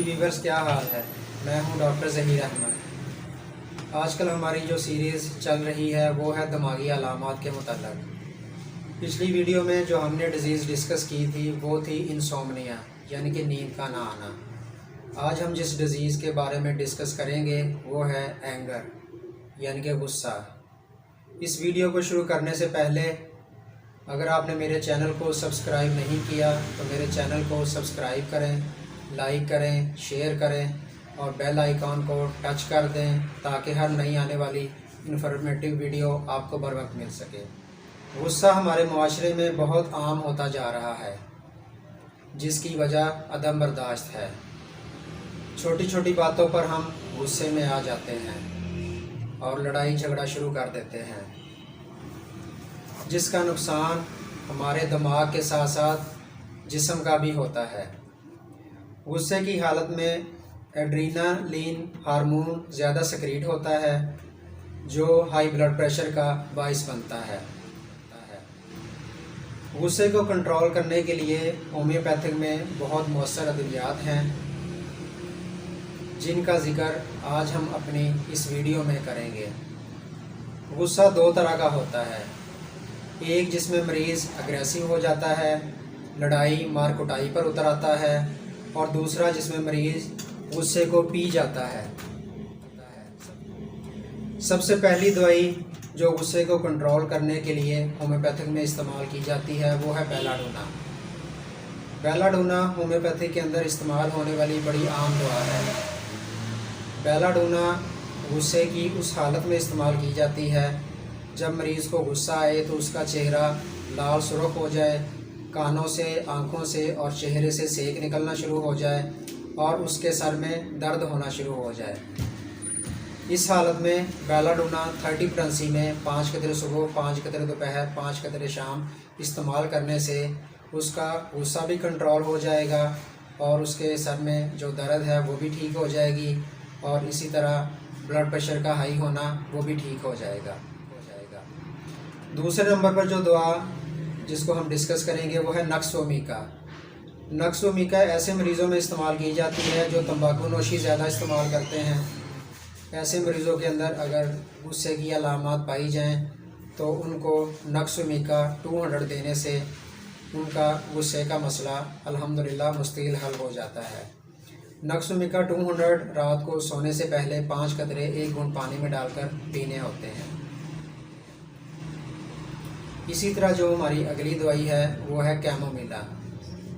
Viewers, क्या हाल है। मैं हूं डॉक्टर ज़हीर अहमद। आजकल हमारी जो सीरीज़ चल रही है वो है दिमागी अलामात के मुतल्लक़। पिछली वीडियो में जो हमने डिज़ीज़ डिस्कस की थी वो थी इंसोम्निया, यानी कि नींद का ना आना। आज हम जिस डिज़ीज़ के बारे में डिस्कस करेंगे वो है एंगर, यानी कि गुस्सा। इस वीडियो को शुरू करने से पहले अगर आपने मेरे चैनल को सब्सक्राइब नहीं किया तो मेरे चैनल को सब्सक्राइब करें, लाइक करें, शेयर करें और बेल आइकॉन को टच कर दें ताकि हर नई आने वाली इन्फॉर्मेटिव वीडियो आपको बर वक्त मिल सके। गुस्सा हमारे माशरे में बहुत आम होता जा रहा है, जिसकी वजह अदम बर्दाश्त है। छोटी छोटी बातों पर हम गुस्से में आ जाते हैं और लड़ाई झगड़ा शुरू कर देते हैं, जिसका नुकसान हमारे दिमाग के साथ साथ जिस्म का भी होता है। गुस्से की हालत में एड्रीनालिन हार्मोन ज़्यादा सेक्रेट होता है, जो हाई ब्लड प्रेशर का बाइस बनता है। गुस्से को कंट्रोल करने के लिए होम्योपैथिक में बहुत मौसर अद्वियात हैं, जिनका ज़िक्र आज हम अपनी इस वीडियो में करेंगे। गुस्सा दो तरह का होता है, एक जिसमें मरीज़ अग्रेसिव हो जाता है, लड़ाई मार कुटाई पर उतर आता है, और दूसरा जिसमें मरीज़ गुस्से को पी जाता है। सबसे पहली दवाई जो गुस्से को कंट्रोल करने के लिए होम्योपैथिक में इस्तेमाल की जाती है वो है बेलाडोना। बेलाडोना होम्योपैथिक के अंदर इस्तेमाल होने वाली बड़ी आम दवा है। बेलाडोना गुस्से की उस हालत में इस्तेमाल की जाती है जब मरीज़ को गुस्सा आए तो उसका चेहरा लाल सुर्ख हो जाए, कानों से, आँखों से और चेहरे से सेक निकलना शुरू हो जाए और उसके सर में दर्द होना शुरू हो जाए। इस हालत में बेलाडोना 30 पोटेंसी में 5 कतरे सुबह, 5 कतरे दोपहर, 5 कतरे शाम इस्तेमाल करने से उसका गुस्सा भी कंट्रोल हो जाएगा और उसके सर में जो दर्द है वो भी ठीक हो जाएगी, और इसी तरह ब्लड प्रेशर का हाई होना वो भी ठीक हो जाएगा। दूसरे नंबर पर जो दवा जिसको हम डिस्कस करेंगे वो है नक्सोमीका। नक्सोमीका ऐसे मरीज़ों में इस्तेमाल की जाती है जो तंबाकू नोशी ज़्यादा इस्तेमाल करते हैं। ऐसे मरीज़ों के अंदर अगर गुस्से की अलामात पाई जाएं तो उनको नक्सोमीका 200 देने से उनका गुस्से का मसला अल्हम्दुलिल्लाह मुस्तकिल हल हो जाता है। नक्सोमीका 200 रात को सोने से पहले 5 कतरे 1 घूंट पानी में डालकर पीने होते हैं। इसी तरह जो हमारी अगली दवाई है वो है कैमोमिला।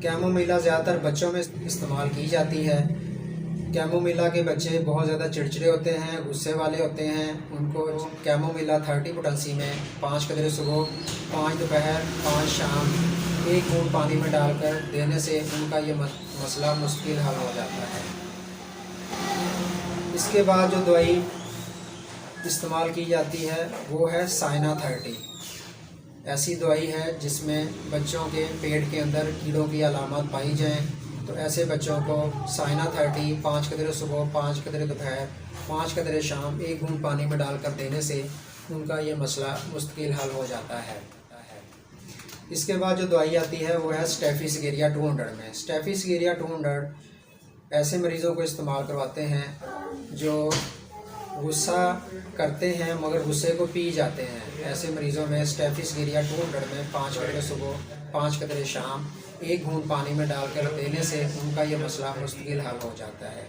कैमोमिला ज़्यादातर बच्चों में इस्तेमाल की जाती है। कैमोमिला के बच्चे बहुत ज़्यादा चिड़चिड़े होते हैं, गुस्से वाले होते हैं। उनको कैमोमिला 30 पोटेंसी में 5 कतरे सुबह, 5 दोपहर, 5 शाम 1 घूंट पानी में डालकर देने से उनका ये मसला मुश्किल हल हो जाता है। इसके बाद जो दवाई इस्तेमाल की जाती है वो है साइना 30। ऐसी दवाई है जिसमें बच्चों के पेट के अंदर कीड़ों की अलामत पाई जाएं तो ऐसे बच्चों को साइना 30 5 कतरे सुबह, 5 कतरे दोपहर, 5 कतरे शाम 1 घूंट पानी में डालकर देने से उनका ये मसला मुस्तकिल हल हो जाता है। इसके बाद जो दवाई आती है वो है स्टेफिसगेरिया 200 में। स्टेफिसगेरिया 200 ऐसे मरीज़ों को इस्तेमाल करवाते हैं जो गुस्सा करते हैं मगर गुस्से को पी जाते हैं। ऐसे मरीज़ों में स्टेफिसगेरिया 200 में 5 कतरे सुबह, 5 कतरे शाम 1 घूंट पानी में डालकर देने से उनका ये मसला मुस्तकिल हल हो जाता है।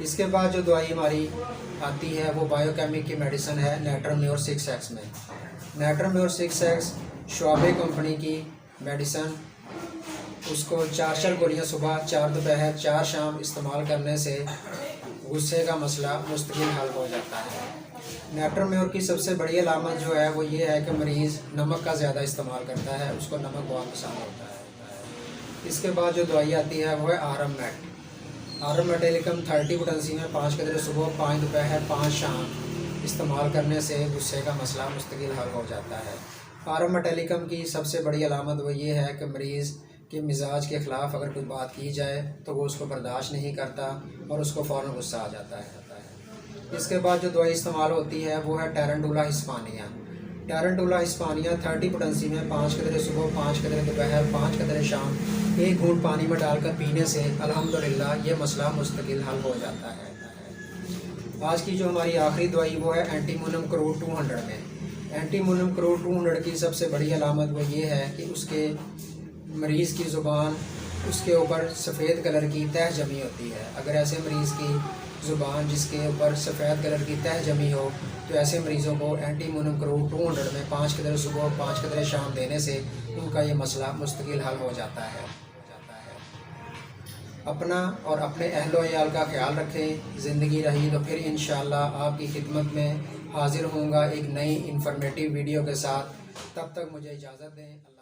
इसके बाद जो दवाई हमारी आती है वो बायोकेमिक की मेडिसिन है नेट्रोम्योर 6X में। नेट्रोम्योर 6X श्वाबे कंपनी की मेडिसिन, उसको 4 गोलियाँ सुबह, 4 दोपहर, 4 शाम इस्तेमाल करने से गुस्से का मसला मुस्तकिल हल हो जाता है। नेट्रोम्योर की सबसे बड़ी अलामत जो है वो ये है कि मरीज़ नमक का ज़्यादा इस्तेमाल करता है, उसको नमक बहुत पसंद होता है। इसके बाद जो दवाई आती है वो है आरम मेटेलिकम 30 पोटेंसी में 5 कतरे सुबह, 5 दोपहर, 5 शाम इस्तेमाल करने से गुस्से का मसला मुस्तकिल हल हो जाता है। आरम मेटेलिकम की सबसे बड़ी अलामत वो ये है कि मरीज़ कि मिजाज के ख़िलाफ़ अगर कोई बात की जाए तो वो उसको बर्दाश्त नहीं करता और उसको फ़ौरन गुस्सा आ जाता है। इसके बाद जो दवाई इस्तेमाल होती है वो है टेरेंडुला हिस्पानिया। टारंटुला हिस्पानिया 30 पोटेंसी में 5 कतरे सुबह, 5 कतरे दोपहर, 5 कतरे शाम 1 घूंट पानी में डालकर पीने से अल्हम्दुलिल्लाह ये मसला मुस्तकिल हल हो जाता है। आज की जो हमारी आखिरी दवाई वो है एंटीमोनियम क्लोराइड 200 में। एंटीमोनियम क्लोराइड 200 की सबसे बड़ी अलामत वो ये है कि उसके मरीज़ की ज़ुबान, उसके ऊपर सफ़ेद कलर की तह जमी होती है। अगर ऐसे मरीज़ की ज़ुबान जिसके ऊपर सफ़ेद कलर की तह जमी हो तो ऐसे मरीज़ों को एंटीमोनियम क्लोराइड 200 में 5 कतरे सुबह, 5 कतरे शाम देने से उनका ये मसला मुस्तकिल हल हो जाता है। अपना और अपने अहलो अयाल का ख्याल रखें। ज़िंदगी रही तो फिर इंशाअल्लाह आपकी खिदमत में हाज़िर होऊंगा एक नई इन्फॉर्मेटिव वीडियो के साथ। तब तक मुझे इजाज़त दें।